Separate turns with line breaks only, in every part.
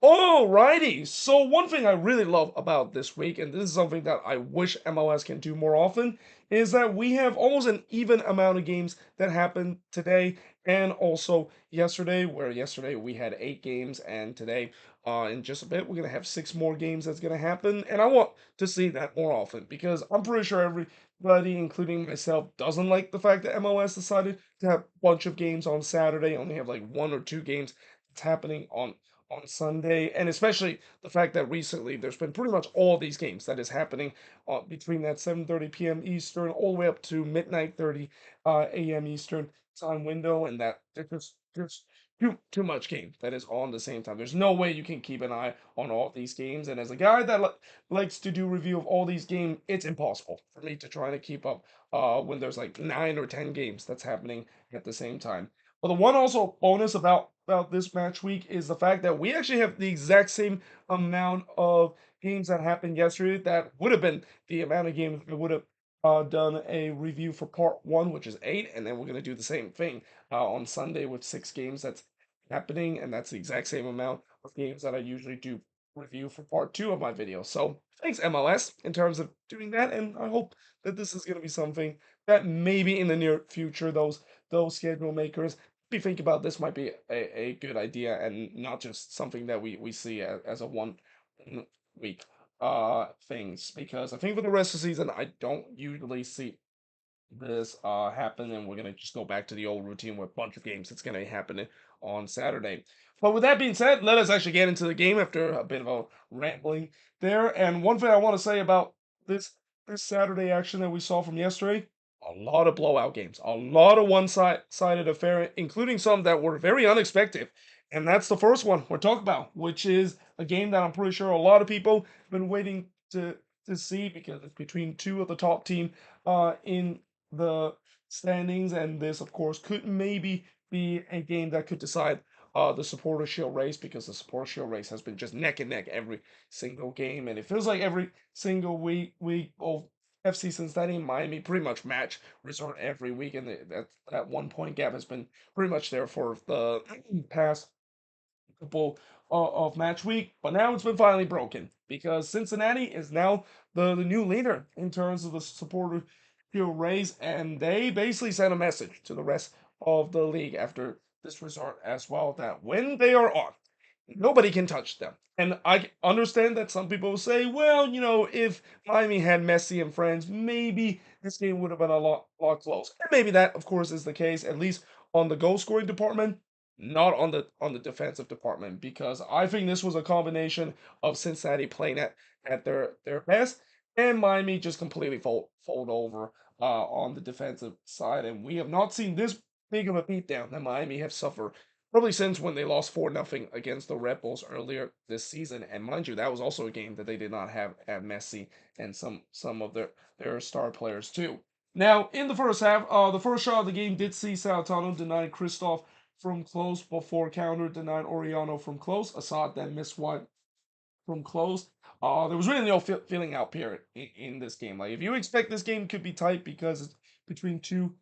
Alrighty, so one thing I really love about this week, and this is something that I wish MLS can do more often, is that we have almost an even amount of games that happened today and also yesterday, where yesterday we had 8 games, and today, in just a bit, we're gonna have 6 more games that's gonna happen, and I want to see that more often because I'm pretty sure everybody, including myself, doesn't like the fact that MLS decided to have a bunch of games on Saturday, only have like 1 or 2 games that's happening on Sunday, and especially the fact that recently there's been pretty much all these games that is happening between that 7:30 p.m. Eastern all the way up to midnight 30 a.m. Eastern time window, and that there's just too much game that is on the same time. There's no way you can keep an eye on all these games, and as a guy that likes to do review of all these games, it's impossible for me to try to keep up when there's like 9 or 10 games that's happening at the same time. But the one also bonus about this match week is the fact that we actually have the exact same amount of games that happened yesterday. That would have been the amount of games we would have done a review for part one, which is 8, and then we're gonna do the same thing on Sunday with 6 games that's happening, and that's the exact same amount of games that I usually do review for part two of my video. So thanks MLS in terms of doing that, and I hope that this is gonna be something that maybe in the near future those schedule makers be think about this might be a good idea and not just something that we see as a week things, because I think for the rest of the season I don't usually see this happen, and we're gonna just go back to the old routine with a bunch of games that's gonna happen on Saturday. But with that being said, let us actually get into the game after a bit of a rambling there. And one thing I want to say about this Saturday action that we saw from yesterday, a lot of blowout games, a lot of one-sided affair, including some that were very unexpected. And that's the first one we're talking about, which is a game that I'm pretty sure a lot of people have been waiting to see because it's between two of the top team in the standings, and this, of course, could maybe be a game that could decide the supporter shield race, because the supporter shield race has been just neck and neck every single game, and it feels like every single week both FC Cincinnati and Miami pretty much match resort every week, and that 1 point gap has been pretty much there for the past couple of match week, but now it's been finally broken because Cincinnati is now the new leader in terms of the supporter field race, and they basically sent a message to the rest of the league after this resort as well that when they are on, nobody can touch them. And I understand that some people will say, well, if Miami had Messi and friends, maybe this game would have been a lot close. And maybe that, of course, is the case, at least on the goal scoring department, not on the defensive department, because I think this was a combination of Cincinnati playing at their best and Miami just completely fold over on the defensive side, and we have not seen this big of a beatdown that Miami have suffered probably since when they lost 4-0 against the Red Bulls earlier this season. And mind you, that was also a game that they did not have Messi and some of their star players too. Now, in the first half, the first shot of the game did see Sautano deny Christoph from close before counter denied Oriano from close. Assad then missed one from close. There was really no feeling out period in this game. Like, if you expect this game could be tight because it's between two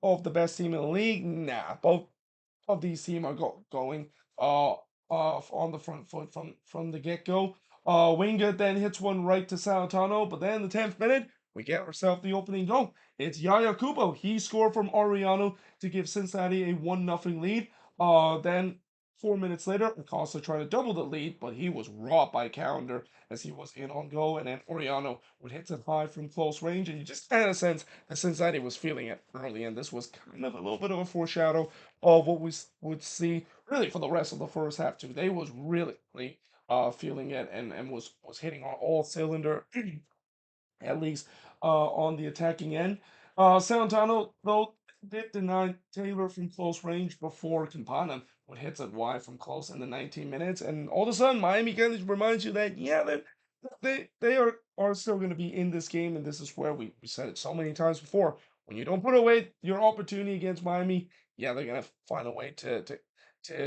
of the best team in the league, nah. Both of these teams are going on the front foot from the get go. Winga then hits one right to Sautano, but then in the 10th minute, we get ourselves the opening goal. It's Yaya Kubo. He scored from Ariano to give Cincinnati a 1-0 lead. Then 4 minutes later, Acosta tried to double the lead, but he was robbed by counter as he was in on goal, and then Oriano would hit it high from close range, and you just kind of sense that Cincinnati was feeling it early, and this was kind of a little bit of a foreshadow of what we would see really for the rest of the first half too. They was really feeling it, and was hitting on all cylinder at least on the attacking end. Santano, though, did deny Taylor from close range before Campana would hit it wide from close in the 19 minutes. And all of a sudden, Miami kind of reminds you that, yeah, they are still going to be in this game. And this is where we said it so many times before. When you don't put away your opportunity against Miami, yeah, they're going to find a way to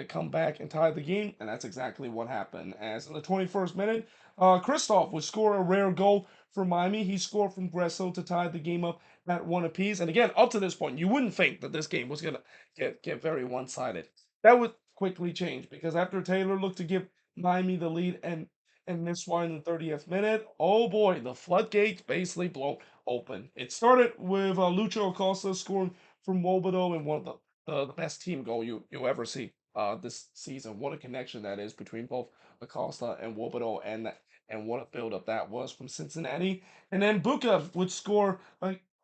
come back and tie the game. And that's exactly what happened. As in the 21st minute, Kristoff would score a rare goal for Miami. He scored from Gresso to tie the game up at one apiece. And again, up to this point, you wouldn't think that this game was gonna get very one-sided. That would quickly change because after Taylor looked to give Miami the lead and miss one in the 30th minute. Oh boy, the floodgates basically blown open. It started with Lucho Acosta scoring from Wobodo in one of the best team goal you'll ever see this season. What a connection that is between both Acosta and Wobodo, and what a build up that was from Cincinnati. And then Buka would score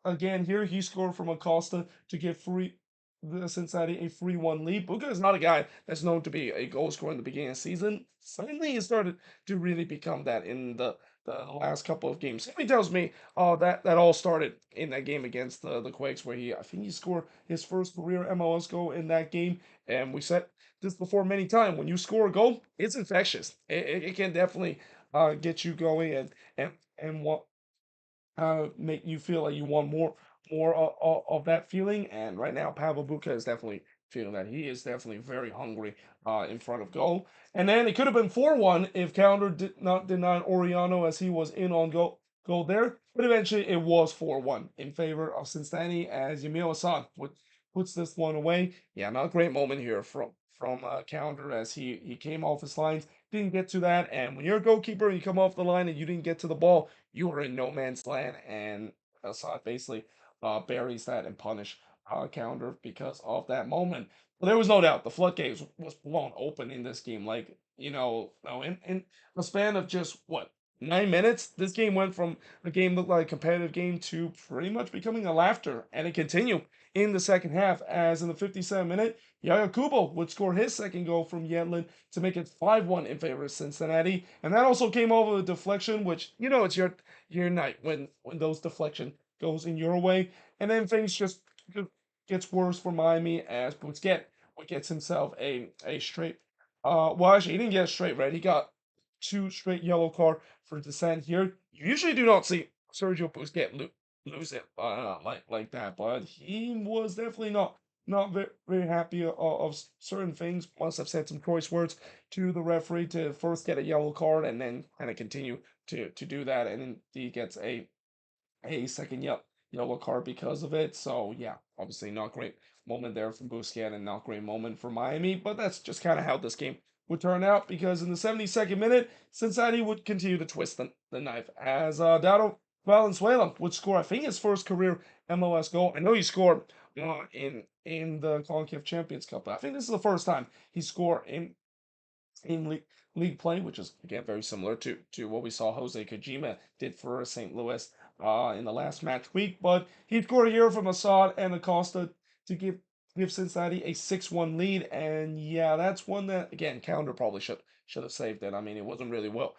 again here. He scored from Acosta to give the Cincinnati a 3-1 lead. Buka is not a guy that's known to be a goal scorer in the beginning of the season. Suddenly he started to really become that in the last couple of games. Something tells me that all started in that game against the Quakes, where I think he scored his first career MLS goal in that game. And we said this before many times: when you score a goal, it's infectious. It can definitely get you going and what make you feel like you want more of that feeling. And right now, Pavel Buka is definitely feeling that. He is definitely very hungry in front of goal. And then it could have been 4-1 if Calendar did not deny Oriano as he was in on goal there. But eventually it was 4-1 in favor of Cincinnati as Yamil Hassan puts this one away. Yeah, not a great moment here from Calendar as he came off his lines, didn't get to that. And when you're a goalkeeper and you come off the line and you didn't get to the ball, you were in no man's land. And Assad basically buries that and punish Calendar because of that moment. But there was no doubt the floodgates was blown open in this game. Like, in the span of just what, 9 minutes, this game went from a game looked like a competitive game to pretty much becoming a laughter. And it continued in the second half, as in the 57th minute, Yaya Kubo would score his second goal from Yedlin to make it 5-1 in favor of Cincinnati. And that also came over a deflection, which, it's your night when those deflection goes in your way. And then things just gets worse for Miami as Busquets gets himself a straight well, actually he didn't get a straight red. He got two straight yellow card for dissent here. You usually do not see Sergio Busquets lose it like that, but he was definitely not very happy of certain things. Must have said some choice words to the referee to first get a yellow card and then kind of continue to do that, and then he gets a second yellow card because of it. So yeah, obviously not great moment there from Busquets and not great moment for Miami, but that's just kind of how this game would turn out, because in the 72nd minute, Cincinnati would continue to twist the knife as Dado Valenzuela would score, I think, his first career MLS goal. I know he scored in the CONCACAF Champions Cup, but I think this is the first time he scored in league play, which is again very similar to what we saw Jose Kojima did for St. Louis in the last match week. But he scored here from Assad and Acosta to give Cincinnati a 6-1 lead. And yeah, that's one that again Calendar probably should have saved it. I mean, it wasn't really well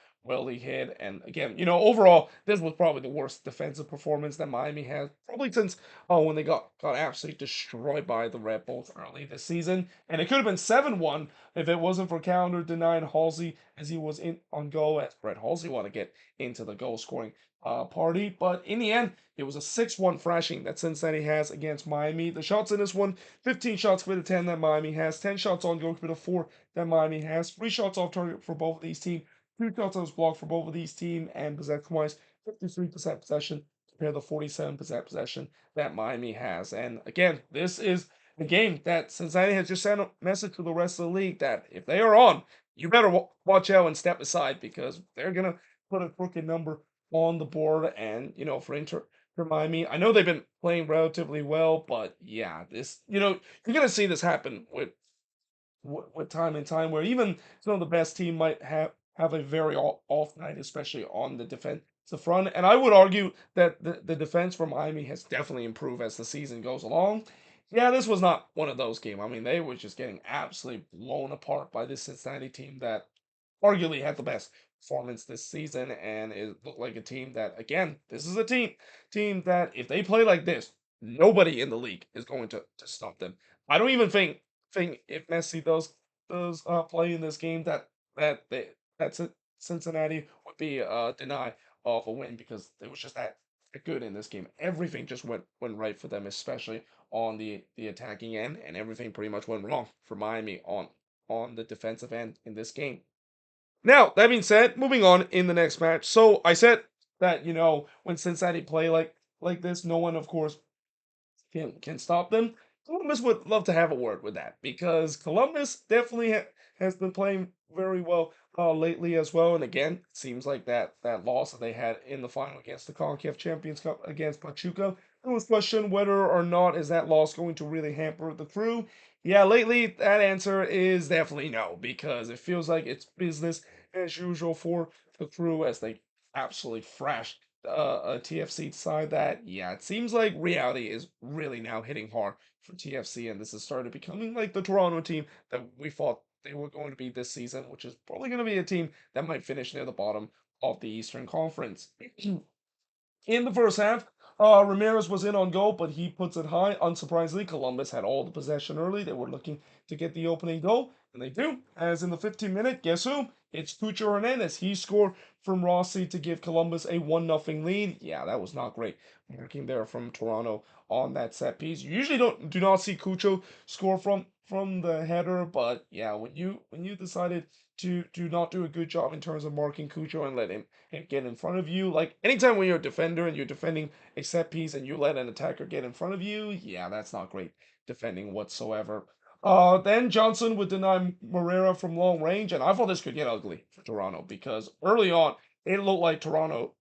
he hit. And again, overall, this was probably the worst defensive performance that Miami had probably since when they got absolutely destroyed by the Red Bulls early this season. And it could have been 7-1 if it wasn't for Calendar denying Halsey as he was in on goal, as Brett Halsey want to get into the goal scoring party. But in the end, it was a 6-1 thrashing that Cincinnati has against Miami. The shots in this one: 15 shots for the 10 that Miami has, 10 shots on goal for the 4 that Miami has, 3 shots off target for both of these teams, 2 shots on blocked for both of these teams, and possession-wise, 53% possession compared to 47% possession that Miami has. And again, this is a game that Cincinnati has just sent a message to the rest of the league that if they are on, you better watch out and step aside, because they're gonna put a crooked number on the board. And for for Miami, I know they've been playing relatively well, but yeah, this you're gonna see this happen with time and time, where even some of the best team might have a very off night, especially on the defensive front. And I would argue that the defense for Miami has definitely improved as the season goes along. Yeah, this was not one of those games. I mean, they were just getting absolutely blown apart by this Cincinnati team that arguably had the best performance this season, and it looked like a team that, again, this is a team that if they play like this, nobody in the league is going to stop them. I don't even think if Messi does play in this game that's it. Cincinnati would be denied of a win, because it was just that good in this game. Everything just went right for them, especially on the attacking end, and everything pretty much went wrong for Miami on the defensive end in this game. Now, that being said, moving on in the next match. So I said that, when Cincinnati play like this, no one, of course, can stop them. Columbus would love to have a word with that, because Columbus definitely has been playing very well lately as well. And again, it seems like that loss that they had in the final against the CONCACAF Champions Cup against Pachuca, it was questioned whether or not is that loss going to really hamper the crew. Yeah, lately that answer is definitely no, because it feels like it's business as usual for the crew as they absolutely thrashed a TFC side that, yeah, it seems like reality is really now hitting hard for TFC, and this has started becoming like the Toronto team that we thought they were going to be this season, which is probably going to be a team that might finish near the bottom of the Eastern Conference. In the first half, Ramirez was in on goal, but he puts it high. Unsurprisingly, Columbus had all the possession early. They were looking to get the opening goal, and they do. As in the 15th minute, guess who? It's Cucho Hernandez. He scored from Rossi to give Columbus a 1-0 lead. Yeah, that was not great working there from Toronto on that set piece. You usually do not see Cucho score from the header, but yeah, when you decided to do not do a good job in terms of marking Cucho and let him and get in front of you. Like anytime when you're a defender and you're defending a set piece and you let an attacker get in front of you, yeah, that's not great defending whatsoever. Then Johnson would deny Moreira from long range, and I thought this could get ugly for Toronto because early on it looked like Toronto,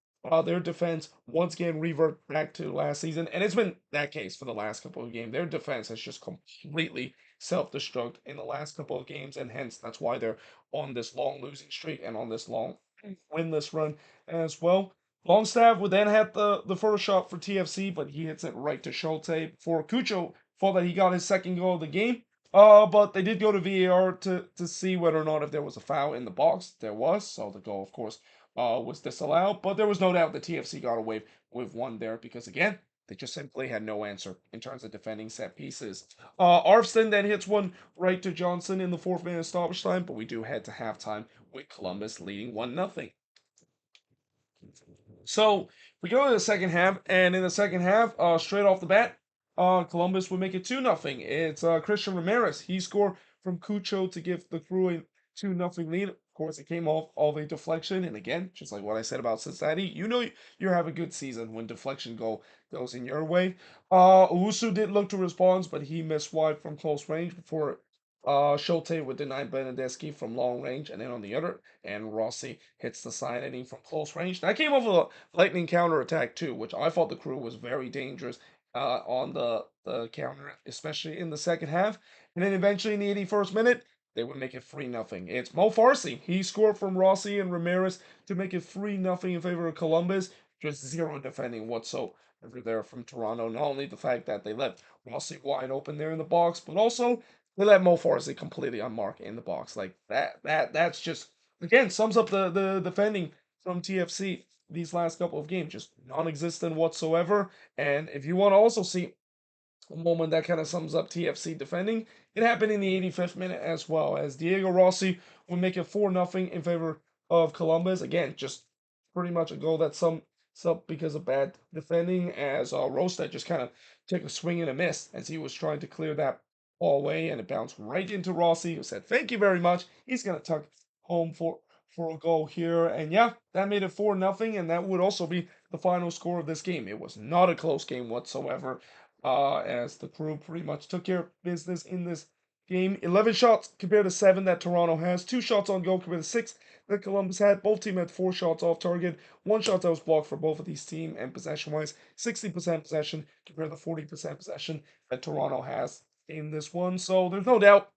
their defense once again revert back to last season, and it's been that case for the last couple of games. Their defense has just completely self-destruct in the last couple of games, and hence that's why they're on this long losing streak and on this long winless run as well. Longstaff would then have the first shot for TFC, but he hits it right to Schulte before Cucho thought that he got his second goal of the game. But they did go to VAR to see whether or not if there was a foul in the box. There was, so the goal, of course, was disallowed. But there was no doubt the TFC got away with one there because again, they just simply had no answer in terms of defending set pieces. Arfston then hits one right to Johnson in the fourth minute stoppage time, but we do head to halftime with Columbus leading 1-0. So we go to the second half, and in the second half, straight off the bat, Columbus would make it 2-0. It's Christian Ramirez. He scored from Cucho to give the crew a 2-0 lead. Of course, it came off of a deflection, and again, just like what I said about Cincinnati, you know you have a good season when deflection goes in your way. Owusu did look to respond, but he missed wide from close range before Schulte would deny Benedeski from long range, and then on the other, and Rossi hits the side ending from close range. That came off of a lightning counter attack too, which I thought the crew was very dangerous on the counter, especially in the second half. And then eventually in the 81st minute, they would make it 3-0. It's Mo Farsi. He scored from Rossi and Ramirez to make it 3-0 in favor of Columbus. Just zero defending whatsoever there from Toronto. Not only the fact that they let Rossi wide open there in the box, but also they let Mo Farsi completely unmarked in the box. Like that's just again sums up the defending from TFC these last couple of games, just non-existent whatsoever. And if you want to also see a moment that kind of sums up TFC defending, it happened in the 85th minute as well, as Diego Rossi would make it 4-0 in favor of Columbus. Again, just pretty much a goal that sums up because of bad defending, as Rosta just kind of took a swing and a miss as he was trying to clear that ball away, and it bounced right into Rossi, who said, "Thank you very much." He's going to tuck home for a goal here. And yeah, that made it 4-0, and that would also be the final score of this game. It was not a close game whatsoever, as the crew pretty much took care of business in this game. 11 shots compared to 7 that Toronto has. 2 shots on goal compared to 6 that Columbus had. Both teams had 4 shots off target. 1 shot that was blocked for both of these teams. And possession-wise, 60% possession compared to 40% possession that Toronto has in this one. So there's no doubt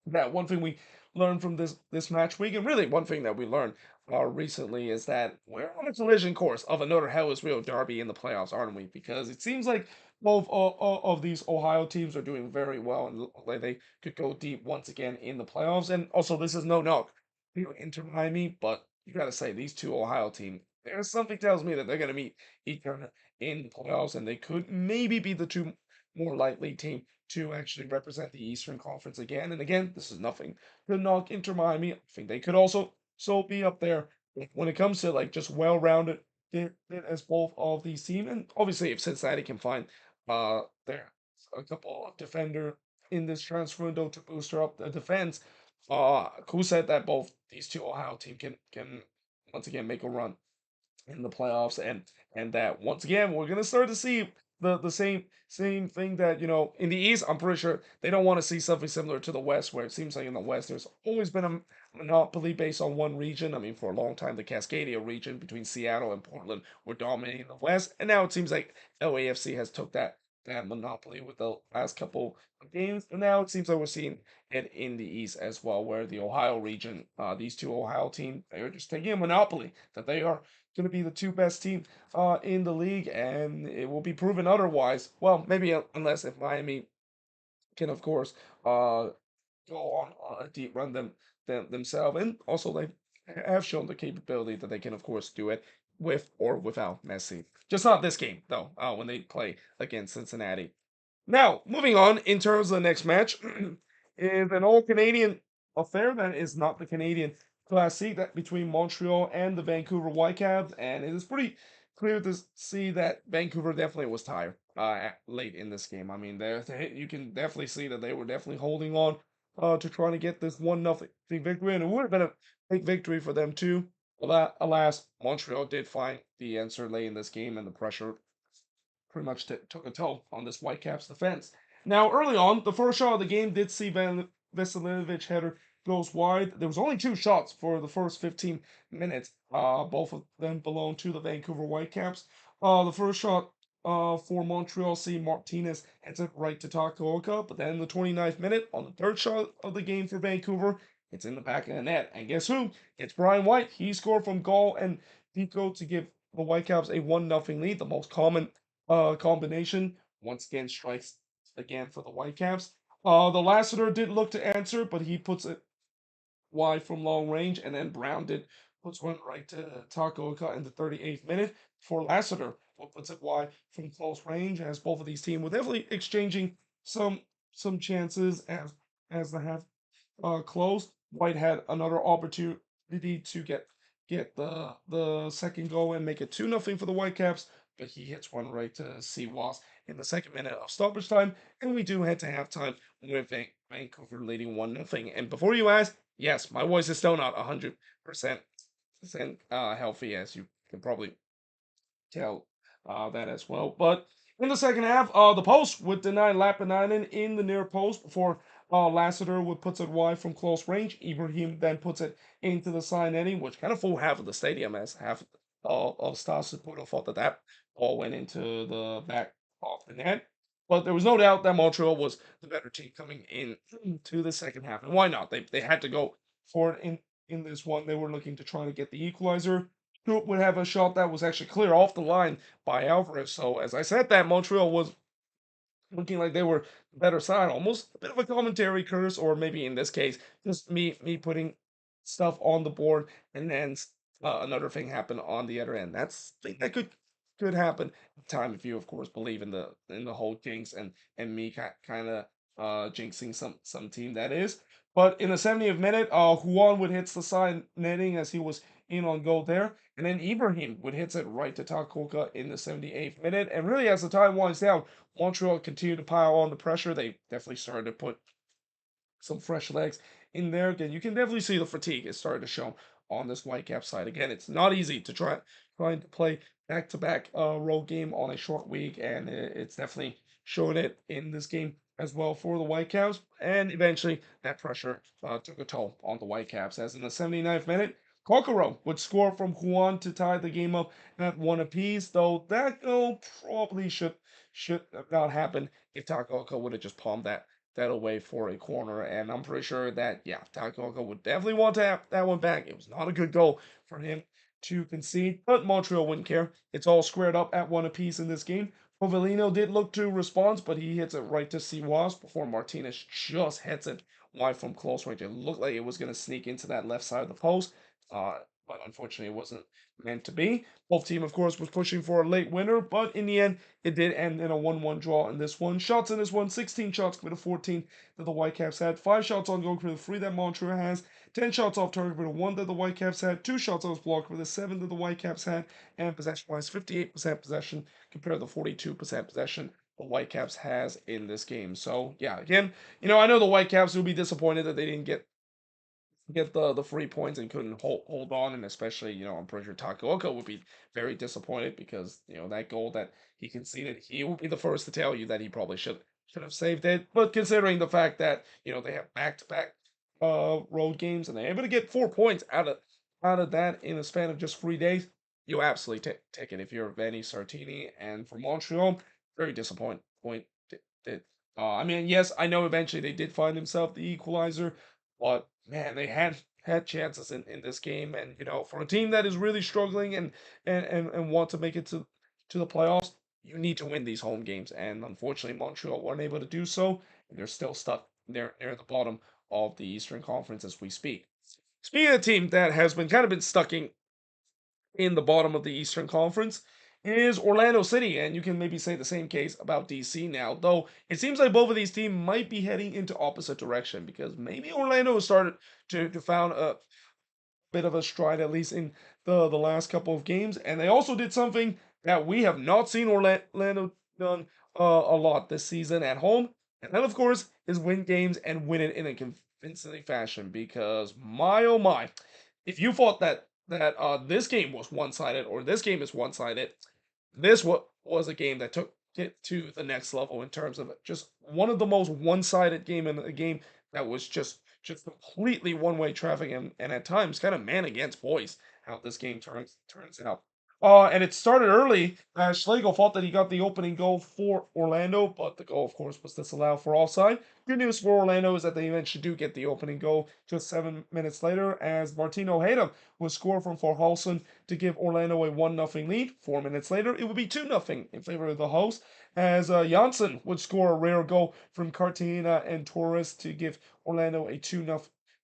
that one thing we learned from this match week, and really one thing that we learned recently, is that we're on a collision course of another Hell is Real derby in the playoffs, aren't we? Because it seems like both of these Ohio teams are doing very well, and look like they could go deep once again in the playoffs. And also, this is no knock, Inter Miami, but you got to say these two Ohio teams. There's something tells me that they're going to meet each other in the playoffs, and they could maybe be the two more likely team to actually represent the Eastern Conference again. And again, this is nothing to knock Inter Miami. I think they could also be up there when it comes to like just well-rounded as both of these teams. And obviously, if Cincinnati can find there a couple of defender in this transfer window to booster up the defense, who said that both these two Ohio teams can once again make a run in the playoffs, and that once again we're gonna start to see the same thing that in the East. I'm pretty sure they don't want to see something similar to the West, where it seems like in the West there's always been a monopoly based on one region. I mean, for a long time, the Cascadia region between Seattle and Portland were dominating the West, and now it seems like LAFC has took that monopoly with the last couple of games, and now it seems like we're seeing it in the East as well, where the Ohio region, these two Ohio teams, they are just taking a monopoly that they are going to be the two best teams in the league, and it will be proven otherwise. Well, maybe unless if Miami can, of course, go on a deep run themselves, and also they have shown the capability that they can, of course, do it with or without Messi. Just not this game, though, when they play against Cincinnati. Now, moving on, in terms of the next match, is an all Canadian affair that is not the Canadian Classic that between Montreal and the Vancouver Whitecaps, and it is pretty clear to see that Vancouver definitely was tired late in this game. I mean, you can definitely see that they were definitely holding on to trying to get this 1-0 victory, and it would have been a big victory for them too. Alas, Montreal did find the answer late in this game, and the pressure pretty much took a toll on this Whitecaps defense. Now, early on, the first shot of the game did see Veselinovic header goes wide. There was only two shots for the first 15 minutes. Both of them belong to the Vancouver Whitecaps. The first shot for Montreal, see Martinez heads it right to Takaoka, but then in the 29th minute, on the third shot of the game for Vancouver, it's in the back of the net. And guess who? It's Brian White. He scored from goal and Pico to give the Whitecaps a 1-0 lead, the most common combination. Once again, strikes again for the Whitecaps. The Lassiter did look to answer, but he puts it wide from long range, and then Brown did puts one right to Takaoka in the 38th minute for Lassiter, who puts it wide from close range. As both of these teams were definitely exchanging some chances as the half closed. White had another opportunity to get the second goal and make it 2-0 for the Whitecaps, but he hits one right to Seawas in the second minute of stoppage time, and we do head to halftime with Vancouver leading 1-0. And before you ask, yes, my voice is still not 100% healthy, as you can probably tell that as well. But in the second half, the post would deny Lapinainen in the near post before Lassiter would puts it wide from close range. Ibrahim then puts it into the side netting, which kind of full half of the stadium, as half of Stas Saputo thought that ball went into the back of the net. But there was no doubt that Montreal was the better team coming in to the second half. And why not? They had to go for it in this one. They were looking to try to get the equalizer. Stewart would have a shot that was actually clear off the line by Alvarez. So as I said, that Montreal was looking like they were the better side, almost a bit of a commentary curse, or maybe in this case, just me putting stuff on the board, and then another thing happened on the other end. That's thing that could happen at time if you, of course, believe in the whole jinx and me kind of jinxing some team that is. But in the 70th minute, Juan would hit the side netting as he was in on goal there. And then Ibrahim would hit it right to Takoka in the 78th minute. And really, as the time winds down, Montreal continued to pile on the pressure. They definitely started to put some fresh legs in there. Again, you can definitely see the fatigue is starting to show on this Whitecap side. Again, it's not easy to trying to play back-to-back road game on a short week, and it's definitely showing it in this game as well for the Whitecaps. And eventually, that pressure took a toll on the Whitecaps, as in the 79th minute, Kokoro would score from Juan to tie the game up at one apiece, though that goal probably should have not happened if Takaoka would have just palmed that away for a corner. And I'm pretty sure that, yeah, Takaoka would definitely want to have that one back. It was not a good goal for him to concede, but Montreal wouldn't care. It's all squared up at one apiece in this game. Povelino did look to respond, but he hits it right to Siwas before Martinez just hits it wide from close range. It looked like it was going to sneak into that left side of the post, but unfortunately it wasn't meant to be. Both team, of course, was pushing for a late winner, but in the end, it did end in a 1-1 draw in this one. Shots in this one, 16 shots compared to 14 that the Whitecaps had. 5 shots on goal compared to 3 that Montreal has. 10 shots off target compared to 1 that the Whitecaps had. 2 shots on block compared to 7 that the Whitecaps had. And possession-wise, 58% possession compared to the 42% possession the Whitecaps has in this game. So, yeah, again, I know the Whitecaps will be disappointed that they didn't get get the 3 points and couldn't hold on. And especially, I'm pretty sure Takaoka would be very disappointed because that goal that he conceded, he will be the first to tell you that he probably should have saved it. But considering the fact that they have back to back road games and they're able to get 4 points out of that in a span of just 3 days, you absolutely take it if you're Vanni Sartini. And for Montreal, very disappointed. I mean, yes, I know eventually they did find themselves the equalizer, but man, they had chances in this game. And for a team that is really struggling and want to make it to the playoffs, you need to win these home games. And unfortunately, Montreal weren't able to do so, and they're still stuck near the bottom of the Eastern Conference as we speak. Speaking of a team that has been kind of been stuck in the bottom of the Eastern Conference is Orlando City, and you can maybe say the same case about DC now, though it seems like both of these teams might be heading into opposite direction because maybe Orlando has started to found a bit of a stride, at least in the last couple of games. And they also did something that we have not seen Orlando done a lot this season at home. And that, of course, is win games and win it in a convincing fashion. Because my oh my, if you thought that this game was one sided or this game is one sided, this was a game that took it to the next level in terms of just one of the most one-sided game in a game that was just completely one-way traffic and at times kind of man against boys how this game turns out. And it started early. Schlegel thought that he got the opening goal for Orlando, but the goal, of course, was disallowed for offside. Good news for Orlando is that they eventually do get the opening goal just 7 minutes later, as Martino Hayden was scored from Forhalson to give Orlando a 1-0 lead. 4 minutes later, it would be 2-0 in favor of the host, as Janssen would score a rare goal from Cartagena and Torres to give Orlando a 2-0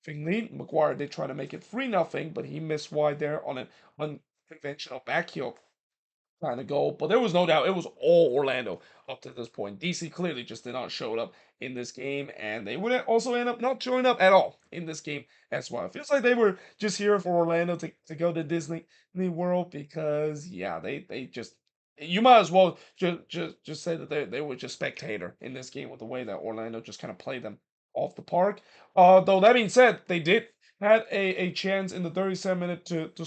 lead. McGuire did try to make it 3-0, but he missed wide there on an unconventional backheel kind of goal. But there was no doubt it was all Orlando up to this point. DC clearly just did not show up in this game, and they would also end up not showing up at all in this game as well. It feels like they were just here for Orlando to go to Disney World because yeah, they just you might as well just say that they were just spectator in this game with the way that Orlando just kind of played them off the park. Though that being said, they did had a chance in the 37th minute to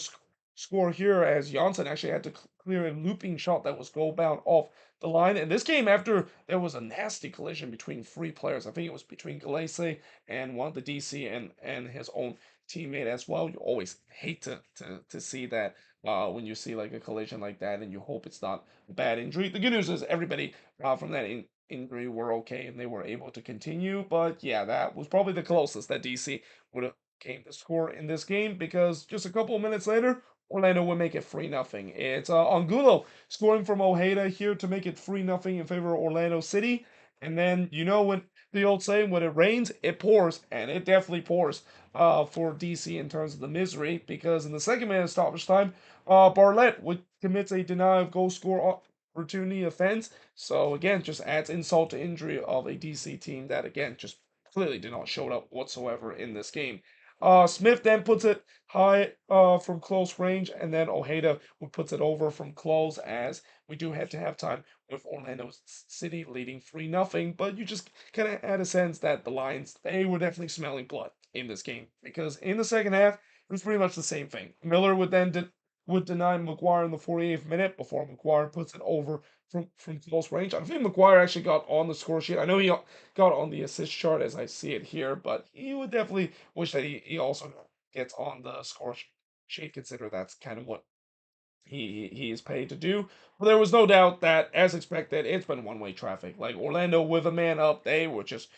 score here as Janssen actually had to clear a looping shot that was goal bound off the line. And this came after there was a nasty collision between three players. I think it was between Galese and one of the DC and his own teammate as well. You always hate to see that when you see like a collision like that, and you hope it's not a bad injury. The good news is everybody from that injury were okay and they were able to continue. But yeah, that was probably the closest that DC would have came to score in this game because just a couple of minutes later, Orlando would make it 3-0. It's Angulo scoring from Ojeda here to make it 3-0 in favor of Orlando City. And then, when the old saying, when it rains, it pours. And it definitely pours for DC in terms of the misery. Because in the second minute of stoppage time, Barlett would commit a denial of goal score opportunity offense. So again, just adds insult to injury of a DC team that, again, just clearly did not show up whatsoever in this game. Smith then puts it high from close range, and then Ojeda puts it over from close as we do head to halftime with Orlando City leading 3-0. But you just kind of had a sense that the Lions, they were definitely smelling blood in this game because in the second half, it was pretty much the same thing. Miller would then would deny McGuire in the 48th minute before McGuire puts it over from close range. I think McGuire actually got on the score sheet. I know he got on the assist chart as I see it here, but he would definitely wish that he also gets on the score sheet, consider that's kind of what he is paid to do. But there was no doubt that, as expected, it's been one-way traffic. Like Orlando with a man up, they were just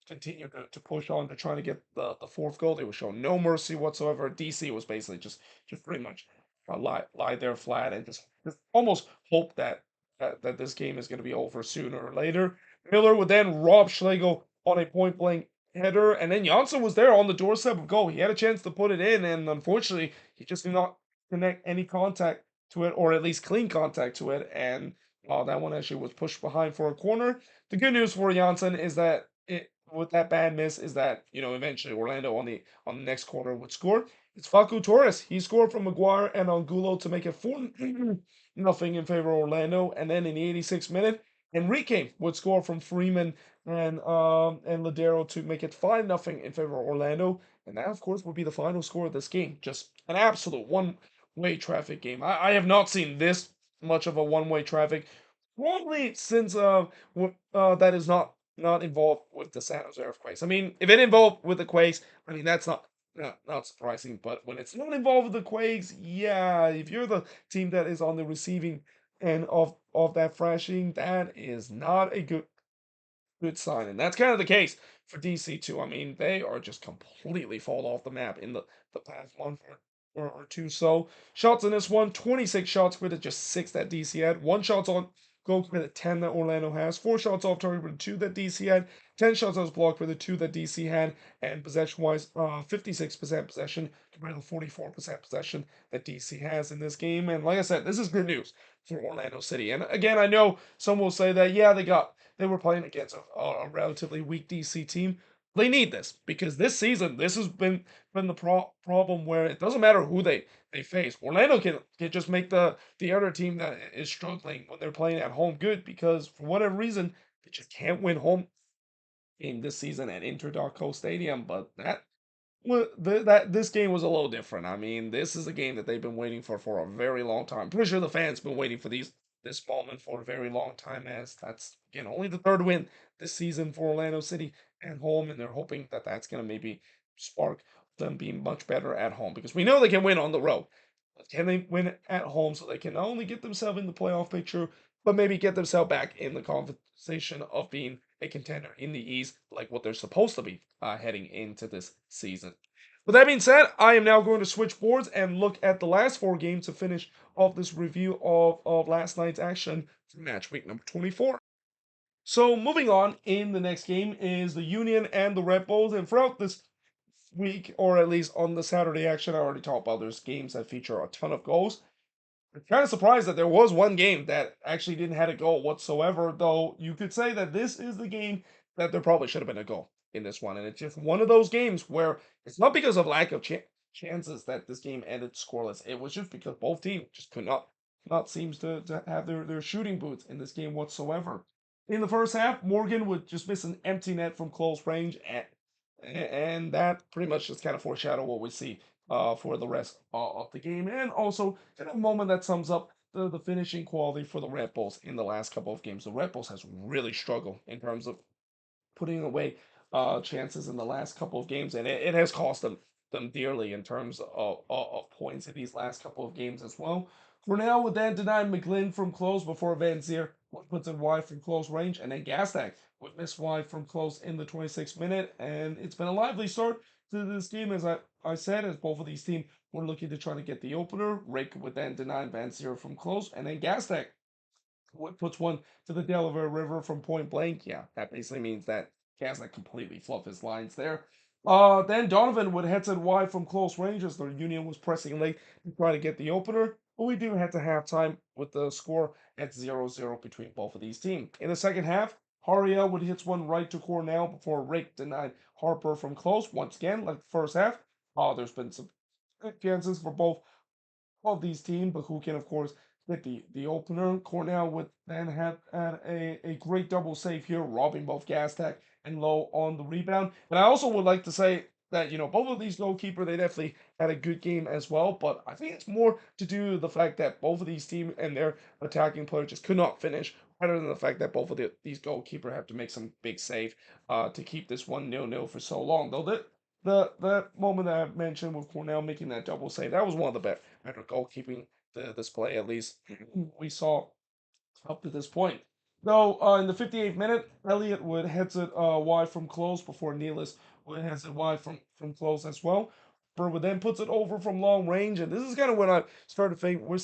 continue to push on to trying to get the fourth goal. They were showing no mercy whatsoever. DC was basically just pretty much lie there flat and just almost hope that this game is going to be over sooner or later. Miller would then rob Schlegel on a point blank header, and then Janssen was there on the doorstep of goal. He had a chance to put it in, and unfortunately, he just did not connect any contact to it, or at least clean contact to it, and that one actually was pushed behind for a corner. The good news for Janssen is that with that bad miss is that eventually Orlando on the next quarter would score. It's Facu Torres. He scored from McGuire and Angulo to make it 4-0 in favor of Orlando, and then in the 86th minute, Enrique would score from Freeman and Ladero to make it 5-0 in favor of Orlando. And that, of course, would be the final score of this game. Just an absolute one-way traffic game. I have not seen this much of a one-way traffic probably since that is not involved with the San Jose Earthquakes. I mean, if it involved with the Quakes, I mean that's not surprising. But when it's not involved with the Quakes, yeah, if you're the team that is on the receiving end of that thrashing, that is not a good sign. And that's kind of the case for DC too. I mean, they are just completely fall off the map in the past month or two. So shots in this one, 26 shots with it, just six that DC had. One shots on goal with it, 10 that Orlando has. Four shots off target with two that DC had. 10 shots on blocked with the two that DC had. And possession wise, 56% possession compared to 44% possession that DC has in this game. And like I said, this is good news for Orlando City. And again, I know some will say that, yeah, they were playing against a relatively weak DC team. They need this because this season, this has been the problem where it doesn't matter who they face. Orlando can just make the other team that is struggling when they're playing at home good because for whatever reason they just can't win home game this season at Inter.co Stadium. But that this game was a little different. I mean, this is a game that they've been waiting for a very long time. Pretty sure the fans been waiting for this moment for a very long time, as that's again only the third win this season for Orlando City at home, and they're hoping that that's gonna maybe spark them being much better at home because we know they can win on the road. But can they win at home so they can not only get themselves in the playoff picture, but maybe get themselves back in the conversation of being a contender in the East, like what they're supposed to be heading into this season. With that being said, I am now going to switch boards and look at the last four games to finish off this review of last night's action for match week number 24. So moving on, in the next game is the Union and the Red Bulls, and throughout this week, or at least on the Saturday action, I already talked about there's games that feature a ton of goals. I'm kind of surprised that there was one game that actually didn't have a goal whatsoever, though you could say that this is the game that there probably should have been a goal in this one. And it's just one of those games where it's not because of lack of chances that this game ended scoreless. It was just because both teams just could not seems to have their shooting boots in this game whatsoever. In the first half, Morgan would just miss an empty net from close range, and that pretty much just kind of foreshadow what we see for the rest of the game, and also kind of a moment that sums up the finishing quality for the Red Bulls in the last couple of games. The Red Bulls has really struggled in terms of putting away chances in the last couple of games, and it has cost them dearly in terms of points in these last couple of games as well. For now, with that denied McGlynn from close before Van Zier puts it wide from close range, and then Gastak would miss wide from close in the 26th minute, and it's been a lively start to this game, as I said, as both of these teams were looking to try to get the opener. Rick would then deny Van Zier from close, and then Gastak puts one to the Delaware River from point blank. Yeah, that basically means that Gaslight completely fluffed his lines there. Then Donovan would head it wide from close range as the Union was pressing late to try to get the opener. But we do head to halftime with the score at 0-0 between both of these teams. In the second half, Hariel would hit one right to Cornell before Rick denied Harper from close. Once again, like the first half, there's been some chances for both of these teams, but who can, of course, get the opener. Cornell would then have a great double save here, robbing both Gaztech and Lowe on the rebound. And I also would like to say that, both of these goalkeepers, they definitely had a good game as well, but I think it's more to do with the fact that both of these teams and their attacking players just could not finish, rather than the fact that both of these goalkeepers have to make some big save to keep this 1-0 for so long. Though the moment that I mentioned with Cornell making that double save, that was one of the better goalkeeping display, at least we saw up to this point. Though in the 58th minute, Elliott would heads it wide from close before Nealis would heads it wide from close as well. Burwood then puts it over from long range, and this is kind of when I started to think we're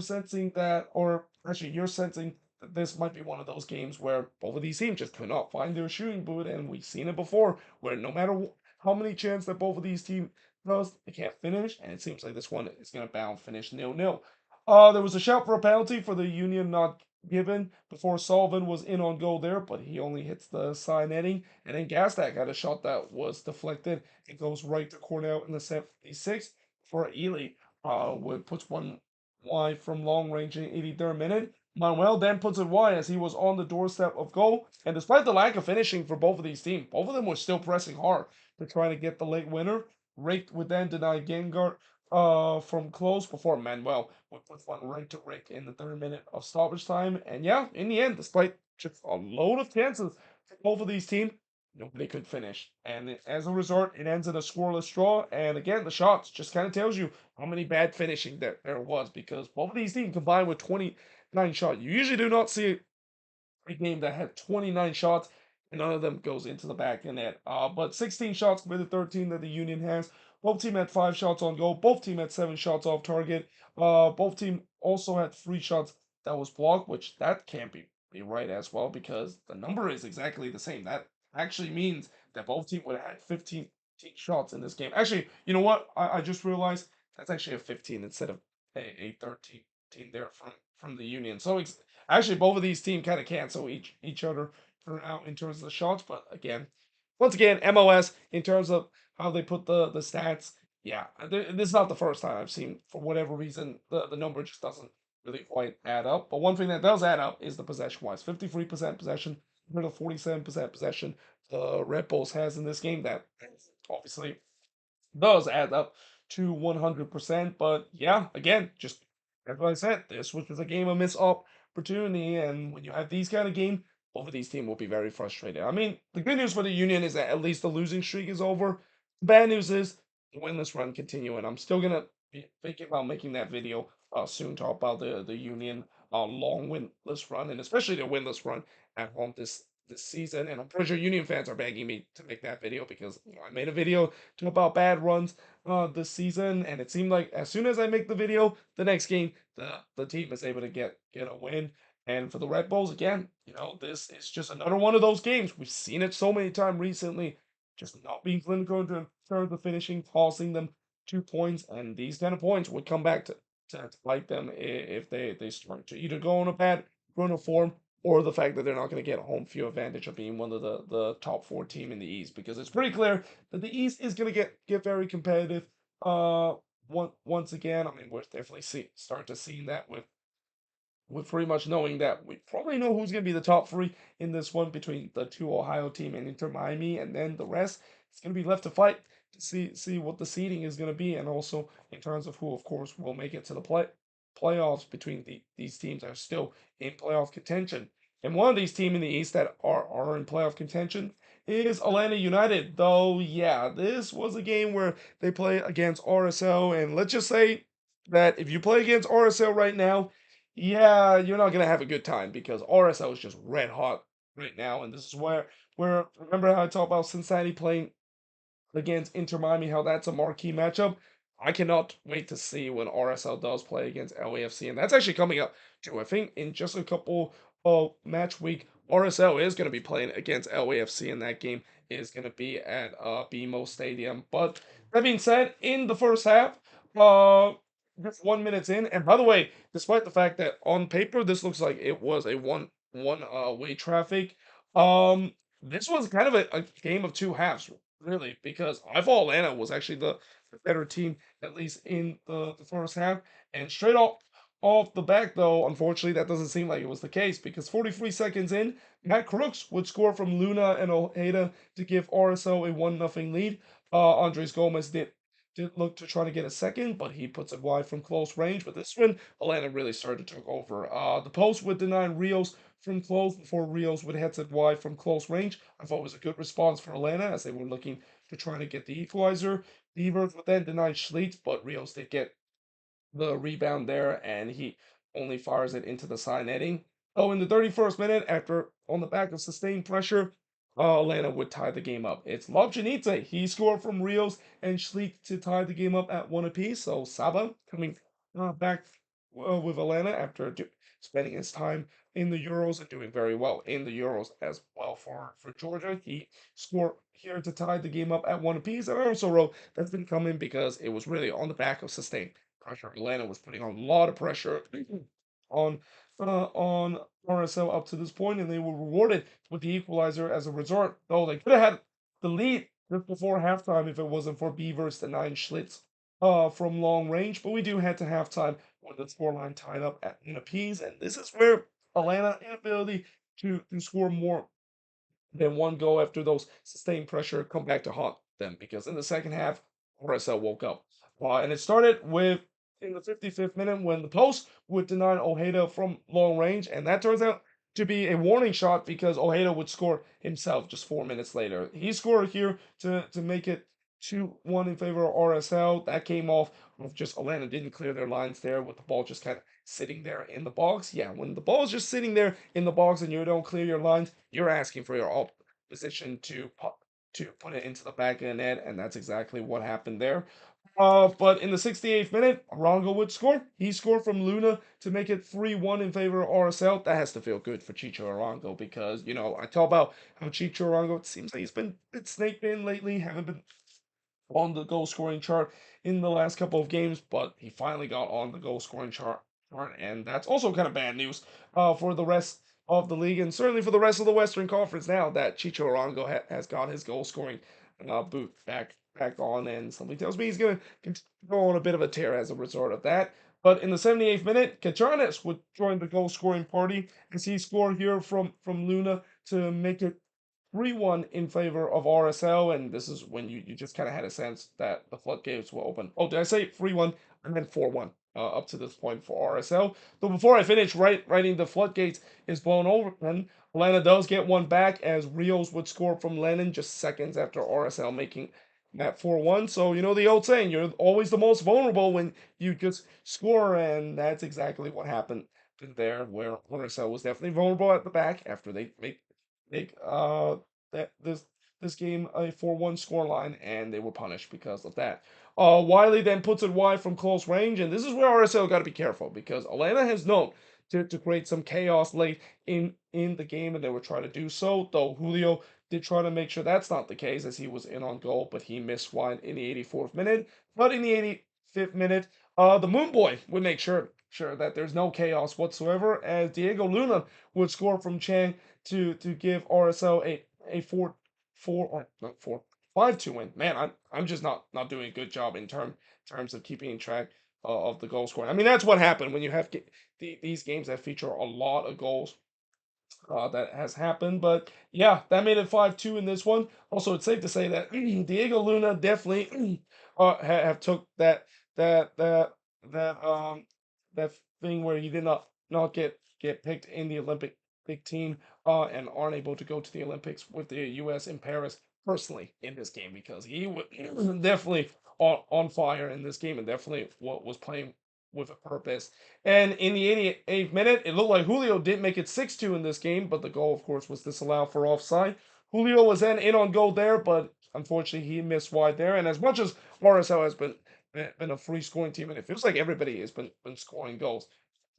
sensing that, or actually you're sensing that this might be one of those games where both of these teams just could not find their shooting boot, and we've seen it before, where no matter how many chances that both of these teams does, they can't finish, and it seems like this one is going to bound finish 0-0. There was a shout for a penalty for the Union not given before Sullivan was in on goal there, but he only hits the side netting. And then Gastak had a shot that was deflected. It goes right to Cornell in the 76th for Ely, puts one wide from long range in the 83rd minute. Manuel then puts it wide as he was on the doorstep of goal. And despite the lack of finishing for both of these teams, both of them were still pressing hard to try to get the late winner. Rick would then deny Gangart from close before Manuel would put one right to Rick in the third minute of stoppage time. And yeah, in the end, despite just a load of chances for both of these teams, nobody could finish. And as a result, it ends in a scoreless draw. And again, the shots just kind of tells you how many bad finishing there was because both of these teams combined with 29 shots. You usually do not see a game that had 29 shots and none of them goes into the back of the net. But 16 shots with the 13 that the Union has. Both team had 5 shots on goal. Both team had 7 shots off target. Both team also had 3 shots that was blocked, which that can't be right as well because the number is exactly the same. That actually means that both team would have had 15 shots in this game. Actually, you know what? I just realized that's actually a 15 instead of a 13 there from the Union. So actually, both of these teams kind of cancel each other out in terms of the shots. But again, once again, MLS in terms of how they put the stats. Yeah, this is not the first time I've seen for whatever reason the number just doesn't really quite add up. But one thing that does add up is the possession wise. 53% possession compared to 47% possession the Red Bulls has in this game. That obviously does add up to 100%. But yeah, again, just as I said, this was just a game of missed opportunity. And when you have these kind of games, both of these teams will be very frustrated. I mean, the good news for the Union is that at least the losing streak is over. The bad news is the winless run continue. And I'm still going to be thinking about making that video soon, talk about the Union long winless run, and especially the winless run at home this season. And I'm pretty sure Union fans are begging me to make that video because I made a video about bad runs this season, and it seemed like as soon as I make the video, the next game the team is able to get a win. And for the Red Bulls, again, this is just another one of those games. We've seen it so many times recently, just not being clinical in terms of finishing, tossing them 2 points, and these kind of points would come back to bite them if they start to either go on a bad run of form or the fact that they're not going to get home field advantage of being one of the top 4 team in the East, because it's pretty clear that the East is going to get very competitive. Once again, I mean, we're definitely start to see that with pretty much knowing that we probably know who's going to be the top 3 in this one between the 2 Ohio team and Inter Miami, and then the rest it's going to be left to fight to see what the seeding is going to be, and also in terms of who, of course, will make it to the playoffs between these teams that are still in playoff contention. And one of these teams in the East that are in playoff contention is Atlanta United. Though, yeah, this was a game where they play against RSL, and let's just say that if you play against RSL right now, yeah, you're not gonna have a good time because RSL is just red hot right now, and this is where remember how I talked about Cincinnati playing against Inter Miami, how that's a marquee matchup. I cannot wait to see when RSL does play against LAFC, and that's actually coming up too. I think in just a couple of match week, RSL is going to be playing against LAFC, and that game is going to be at BMO Stadium. But that being said, in the first half, uh, just 1 minute in, and by the way, despite the fact that on paper this looks like it was a one way traffic, this was kind of a game of two halves really, because I thought Atlanta was actually the better team, at least in the first half. And straight off the back, though, unfortunately, that doesn't seem like it was the case because 43 seconds in, Matt Crooks would score from Luna and Ojeda to give RSO a 1-0 lead. Andres Gomez did look to try to get a second, but he puts it wide from close range. But this one, Atlanta really started to take over. The post would deny Rios from close before Rios would head it wide from close range. I thought it was a good response for Atlanta as they were looking to try to get the equalizer. Beavers would then deny Schleets, but Rios did get the rebound there, and he only fires it into the side netting. Oh, in the 31st minute, after on the back of sustained pressure, Atlanta would tie the game up. It's Lobjanidze. He scored from Rios and Schleet to tie the game up at 1 apiece. So Saba coming back with Atlanta after spending his time in the Euros and doing very well in the Euros as well for Georgia. He scored here to tie the game up at 1 apiece. And I also wrote that's been coming because it was really on the back of sustained pressure. Atlanta was putting on a lot of pressure on RSL up to this point, and they were rewarded with the equalizer as a result. Though they could have had the lead just before halftime if it wasn't for Beavers denying Schlitz from long range, but we do head to halftime with the scoreline tied up at an apiece, and this is where Atlanta inability to score more than one goal after those sustained pressure come back to haunt them because in the second half, RSL woke up. And it started with in the 55th minute when the post would deny Ojeda from long range, and that turns out to be a warning shot because Ojeda would score himself just 4 minutes later. He scored here to make it 2-1 in favor of RSL. That came off of just Atlanta didn't clear their lines there with the ball just kind of sitting there in the box. Yeah, when the ball is just sitting there in the box and you don't clear your lines, you're asking for your opposition to put it into the back of the net, and that's exactly what happened there. But in the 68th minute, Arango would score. He scored from Luna to make it 3-1 in favor of RSL. That has to feel good for Chicho Arango because, I talk about how Chicho Arango, it seems like he's been a bit snake bitten lately, haven't been on the goal scoring chart in the last couple of games, but he finally got on the goal scoring chart, and that's also kind of bad news for the rest of the league, and certainly for the rest of the Western Conference now that Chicho Arango has got his goal scoring boot back on, and something tells me he's going to go on a bit of a tear as a result of that. But in the 78th minute, Cachanes would join the goal scoring party as he scored here from Luna to make it 3-1 in favor of RSL, and this is when you just kind of had a sense that the floodgates will open. Oh, did I say 3-1? I meant 4-1 up to this point for RSL. But before I finish writing the floodgates is blown over, and Atlanta does get one back as Rios would score from Lennon just seconds after RSL making that 4-1. So, the old saying, you're always the most vulnerable when you just score, and that's exactly what happened there, where RSL was definitely vulnerable at the back after they make that this game a 4-1 scoreline, and they were punished because of that. Wiley then puts it wide from close range, and this is where RSL got to be careful because Atlanta has known to create some chaos late in the game, and they were trying to do so. Though Julio did try to make sure that's not the case as he was in on goal, but he missed wide in the 84th minute. But in the 85th minute, the Moon Boy would make sure that there's no chaos whatsoever as Diego Luna would score from Chang to give RSL a 4-4 or not 4-5-2 win. Man, I'm just not doing a good job in terms of keeping track of the goal scoring. I mean, that's what happened when you have these games that feature a lot of goals. That has happened, but yeah, that made it 5-2 in this one. Also, it's safe to say that Diego Luna definitely have took that that that that thing where he did not get picked in the Olympic big team and aren't able to go to the Olympics with the U.S. in Paris personally in this game because he was definitely on fire in this game and definitely what was playing with a purpose. And in the 88th minute, it looked like Julio did make it 6-2 in this game, but the goal, of course, was disallowed for offside. Julio was then in on goal there, but unfortunately he missed wide there. And as much as RSL has been a free scoring team, and it feels like everybody has been scoring goals,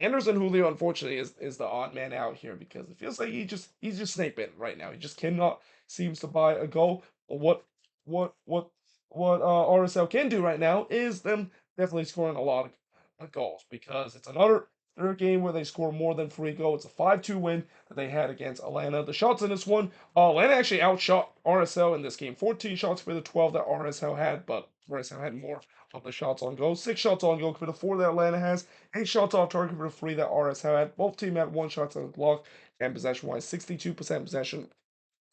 Anderson Julio, unfortunately, is the odd man out here because it feels like he's just snake bitten right now. He just cannot seems to buy a goal. But what what what RSL can do right now is them definitely scoring a lot of goals because it's another third game where they score more than 3 goals. It's a 5-2 win that they had against Atlanta. The shots in this one, Atlanta actually outshot RSL in this game. 14 shots for the 12 that RSL had, but RSL had more of the shots on goal. 6 shots on goal for the 4 that Atlanta has. 8 shots off target for the 3 that RSL had. Both teams had 1 shot on the block, and possession-wise, 62% possession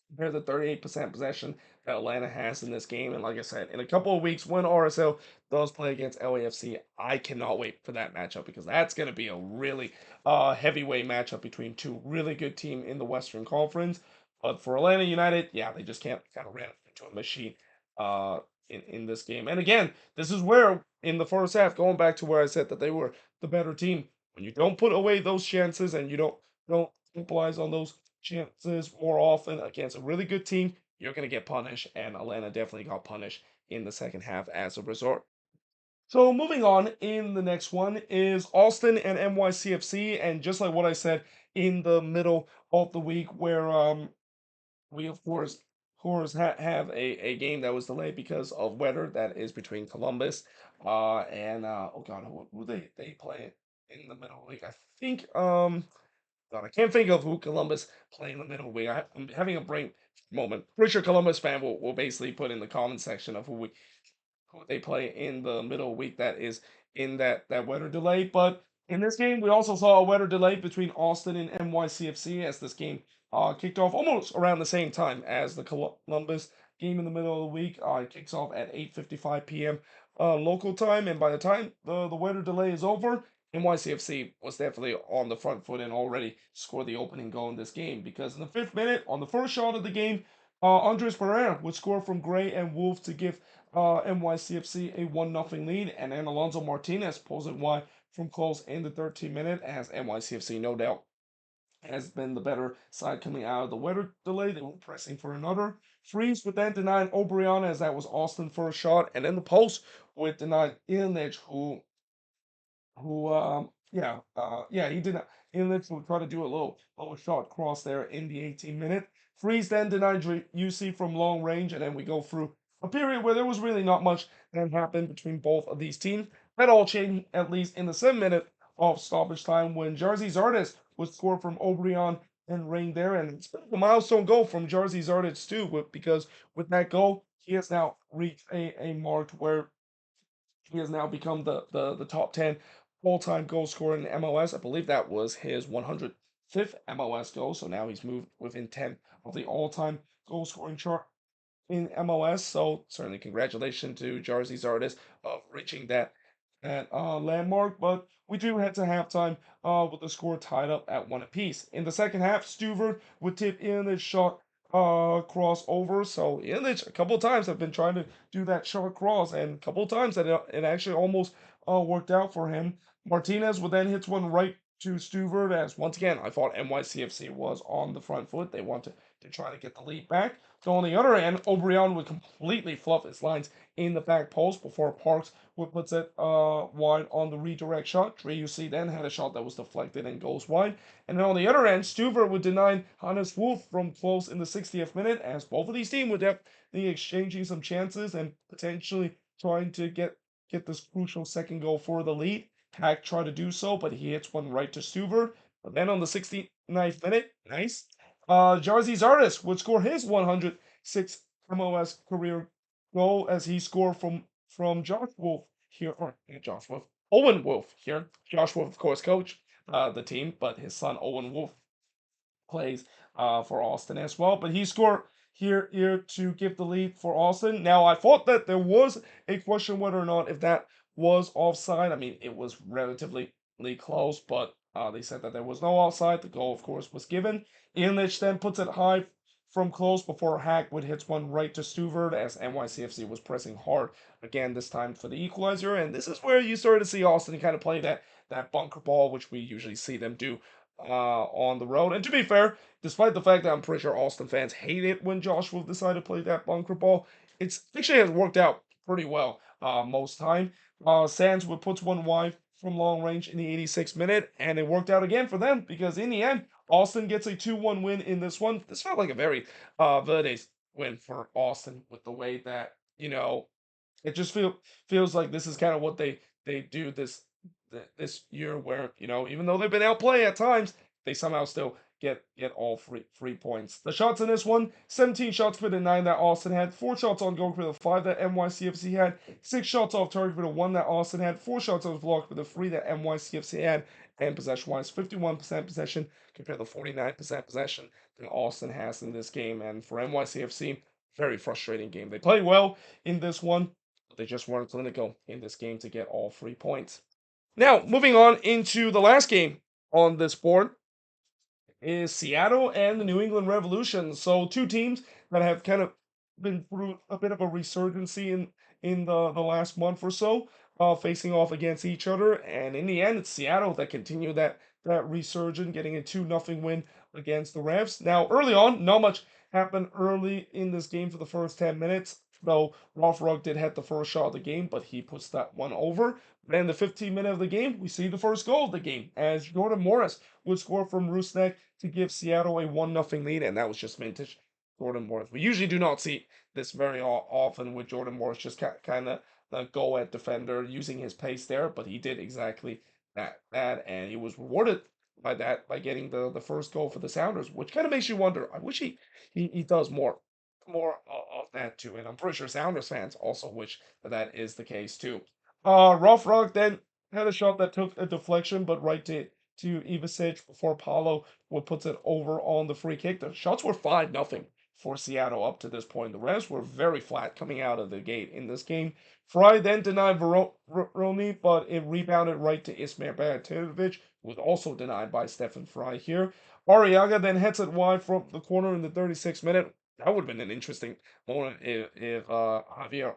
compared to 38% possession that Atlanta has in this game. And like I said, in a couple of weeks when RSL does play against LAFC, I cannot wait for that matchup because that's going to be a really heavyweight matchup between two really good teams in the Western Conference. But for Atlanta United, yeah, they just can't kind of ran into a machine uh, in this game. And again, this is where in the first half, going back to where I said that they were the better team, when you don't put away those chances and you don't capitalize on those chances more often against a really good team, you're going to get punished. And Atlanta definitely got punished in the second half as a result. So moving on in the next one is Austin and NYCFC. And just like what I said in the middle of the week, where we of course have a game that was delayed because of weather that is between Columbus and oh god who they play in the middle of the week. I think God, I can't think of who Columbus play in the middle week. I'm having a brain moment. Pretty sure Columbus fan will basically put in the comment section of who we who they play in the middle of the week that is in that weather delay. But in this game, we also saw a weather delay between Austin and NYCFC as this game kicked off almost around the same time as the Columbus game in the middle of the week. It kicks off at 8:55 p.m. Local time, and by the time the weather delay is over, NYCFC was definitely on the front foot and already scored the opening goal in this game because in the 5th minute, on the first shot of the game, Andres Pereira would score from Gray and Wolf to give NYCFC a 1-0 lead, and then Alonso Martinez pulls it wide from close in the 13th minute as NYCFC no doubt has been the better side coming out of the weather delay. They were pressing for another. Freeze would then deny O'Brien as that was Austin for a shot, and then the post would deny Ilnich, he did not. Illich would try to do a little shot cross there in the 18th minute. Freeze then denied UC from long range, and then we go through a period where there was really not much that happened between both of these teams. That all changed at least in the 7th minute of stoppage time when Jersey Zardes would score from O'Brien and Rain there, and it's been a milestone goal from Jersey Zardes too, because with that goal, he has now reached a mark where he has now become the top 10 all-time goal scorer in MLS. I believe that was his 105th MLS goal, so now he's moved within 10 of the all-time goal scoring chart in MLS. So certainly congratulations to Jersey Zardes of reaching that landmark. But we do head to halftime with the score tied up at 1 apiece. In the second half, Stuver would tip in his shot crossover. So Illich a couple of times have been trying to do that short cross, and a couple of times that it actually almost worked out for him. Martinez would then hit one right to Stuvert as once again I thought NYCFC was on the front foot. They wanted to try to get the lead back. So on the other end, O'Brien would completely fluff his lines in the back post before Parks would put it wide on the redirect shot. Driussi then had a shot that was deflected and goes wide. And then on the other end, Stuver would deny Hannes Wolf from close in the 60th minute as both of these teams would definitely exchanging some chances and potentially trying to get this crucial second goal for the lead. Hack tried to do so, but he hits one right to Stuver. But then on the 69th minute, nice. Jersey Zardes would score his 106th MLS career goal as he scored from Josh Wolf here, or not Josh Wolf, Owen Wolf here. Josh Wolf, of course, coach the team, but his son Owen Wolf plays for Austin as well. But he scored here to give the lead for Austin. Now, I thought that there was a question whether or not if that was offside. I mean, it was relatively close, but they said that there was no offside. The goal, of course, was given. Illich then puts it high from close before Hackwood hits one right to Stuvert as NYCFC was pressing hard again this time for the equalizer. And this is where you started to see Austin kind of play that bunker ball, which we usually see them do on the road. And to be fair, despite the fact that I'm pretty sure Austin fans hate it when Josh Wolf decided to play that bunker ball, it's actually has worked out pretty well most time. Sands would puts one wide from long range in the 86th minute, and it worked out again for them because in the end, Austin gets a 2-1 win in this one. This felt like a very Verdes win for Austin with the way that, it just feels like this is kind of what they do this year where, even though they've been outplayed at times, they somehow still get all three points. The shots in this one, 17 shots for the 9 that Austin had, 4 shots on goal for the 5 that NYCFC had, 6 shots off target for the 1 that Austin had, 4 shots on block for the 3 that NYCFC had, and possession-wise, 51% possession compared to 49% possession that Austin has in this game. And for NYCFC, very frustrating game. They played well in this one, but they just weren't clinical in this game to get all 3 points. Now, moving on into the last game on this board is Seattle and the New England Revolution. So two teams that have kind of been through a bit of a resurgency in the last month or so, facing off against each other. And in the end, it's Seattle that continued that resurgence, getting a 2-0 win against the Revs. Now, early on, not much happened early in this game for the first 10 minutes, though Rothrock did hit the first shot of the game, but he puts that one over. Then the 15th minute of the game, we see the first goal of the game as Jordan Morris would score from Rusnak to give Seattle a 1-0 lead, and that was just vintage Jordan Morris. We usually do not see this very often with Jordan Morris just kind of the go at defender using his pace there, but he did exactly that, and he was rewarded by that by getting the first goal for the Sounders, which kind of makes you wonder. I wish he does more more of that too. And I'm pretty sure Sounders fans also wish that that is the case too. Rough Rock then had a shot that took a deflection, but right to Ivicic before Paulo would puts it over on the free kick. The shots were 5-0 for Seattle up to this point. The Revs were very flat coming out of the gate in this game. Fry then denied Veroni, but it rebounded right to Ismail Bajatovic, who was also denied by Stefan Fry here. Arriaga then heads it wide from the corner in the 36th minute. That would have been an interesting moment if Javier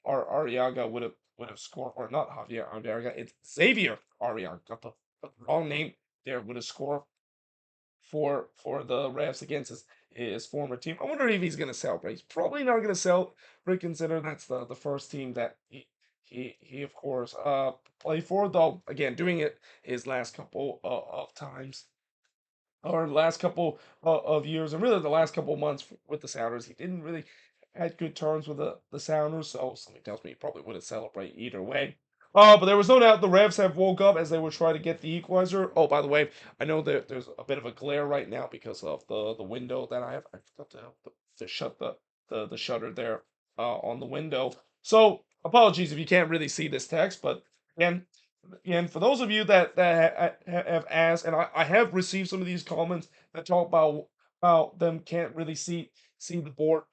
Arriaga would have scored, or not Javier Arriaga, it's Xavier Arriaga. Got the wrong name there. Would have scored for the Revs against his former team. I wonder if he's gonna celebrate. He's probably not gonna celebrate, consider that's the first team that he of course played for. Though again, doing it his last couple of times, or the last couple of years, and really the last couple of months with the Sounders, he didn't really had good terms with the Sounders, so something tells me he probably wouldn't celebrate either way. But there was no doubt the Revs have woke up as they were trying to get the equalizer. Oh, by the way, I know that there's a bit of a glare right now because of the window that I have. I forgot to shut the shutter there on the window. So apologies if you can't really see this text, but again, and for those of you that have asked, and I have received some of these comments that talk about them can't really see the board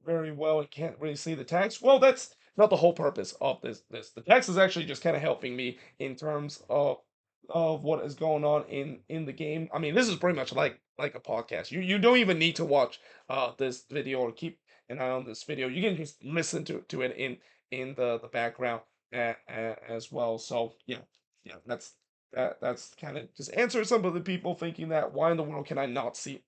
very well and can't really see the text. Well, that's not the whole purpose of this. The text is actually just kind of helping me in terms of what is going on in the game. I mean, this is pretty much like a podcast. You don't even need to watch this video or keep an eye on this video. You can just listen to it in the background as well. So yeah, that's kind of just answer some of the people thinking that why in the world can I not see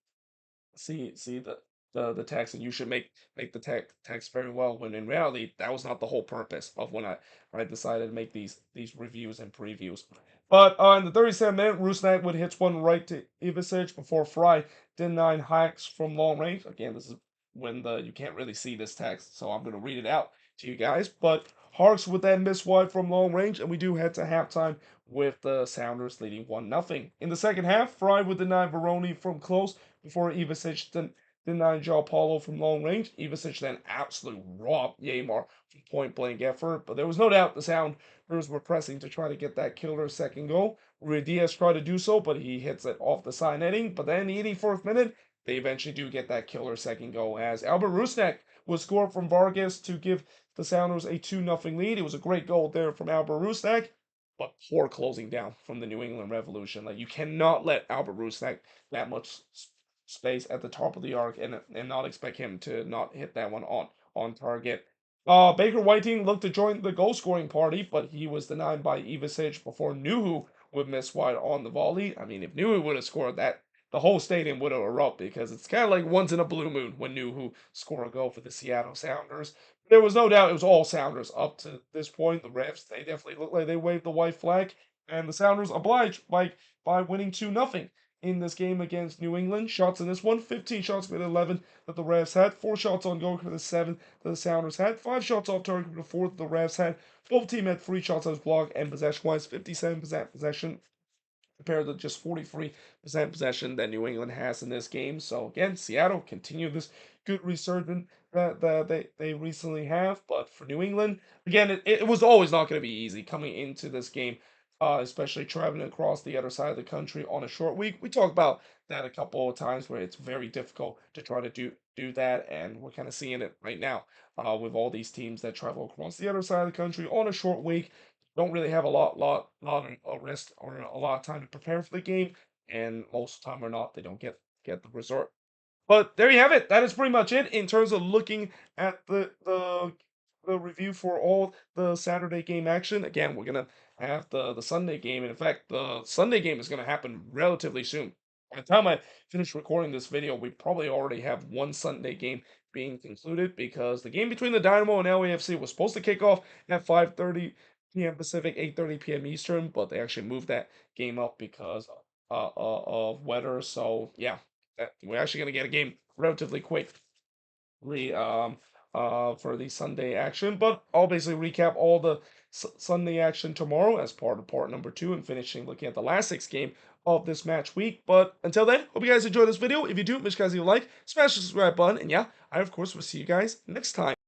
the text, and you should make the text very well, when in reality that was not the whole purpose of when I decided to make these reviews and previews. But in the 37th minute, Rusnak would hit one right to Ivicic before Fry denied hacks from long range. Again, this is when the you can't really see this text, so I'm going to read it out to you guys. But Harks would then miss wide from long range, and we do head to halftime with the Sounders leading 1-0. In the second half, Fry would deny Veroni from close before Ivicic denied João Paulo from long range. Ivicic then absolutely robbed Yamar from point blank effort, but there was no doubt the Sounders were pressing to try to get that killer second goal. Rui Diaz tried to do so, but he hits it off the side netting. But then in the 84th minute, they eventually do get that killer second goal as Albert Rusnak was scored from Vargas to give the Sounders a 2-0 lead. It was a great goal there from Albert Rusnak, but poor closing down from the New England Revolution. Like, you cannot let Albert Rusnak that much space at the top of the arc and not expect him to not hit that one on target. Baker Whiting looked to join the goal scoring party, but he was denied by Ivicic before Nuhu would miss wide on the volley. I mean, if Nuhu would have scored that, the whole stadium would have erupted, because it's kind of like once in a blue moon when Nuhu scored a goal for the Seattle Sounders. There was no doubt it was all Sounders up to this point. The refs, they definitely looked like they waved the white flag, and the Sounders obliged by winning 2-0 in this game against New England. Shots in this one, 15 shots with 11 that the Revs had, 4 shots on goal for the 7 that the Sounders had, 5 shots off target for the 4 that the Revs had. Both teams had 3 shots as block, and possession-wise, 57% possession compared to just 43% possession that New England has in this game. So again, Seattle continue this good resurgence that they recently have. But for New England, again, it was always not going to be easy coming into this game, especially traveling across the other side of the country on a short week. We talked about that a couple of times where it's very difficult to try to do that, and we're kind of seeing it right now with all these teams that travel across the other side of the country on a short week, don't really have a lot of rest or a lot of time to prepare for the game, and most of the time or not, they don't get the resort. But there you have it. That is pretty much it in terms of looking at the review for all the Saturday game action. Again, we're gonna have the Sunday game, and in fact, the Sunday game is gonna happen relatively soon. By the time I finish recording this video, we probably already have one Sunday game being concluded, because the game between the Dynamo and LAFC was supposed to kick off at 5:30 p.m. Pacific, 8:30 p.m. Eastern, but they actually moved that game up because of weather. So yeah, we're actually gonna get a game relatively quickly for the Sunday action. But I'll basically recap all the Sunday action tomorrow as part of part number 2 and finishing looking at the last 6 games of this match week. But until then, hope you guys enjoyed this video. If you do, make sure you guys leave a like, smash the subscribe button, and yeah, I of course will see you guys next time.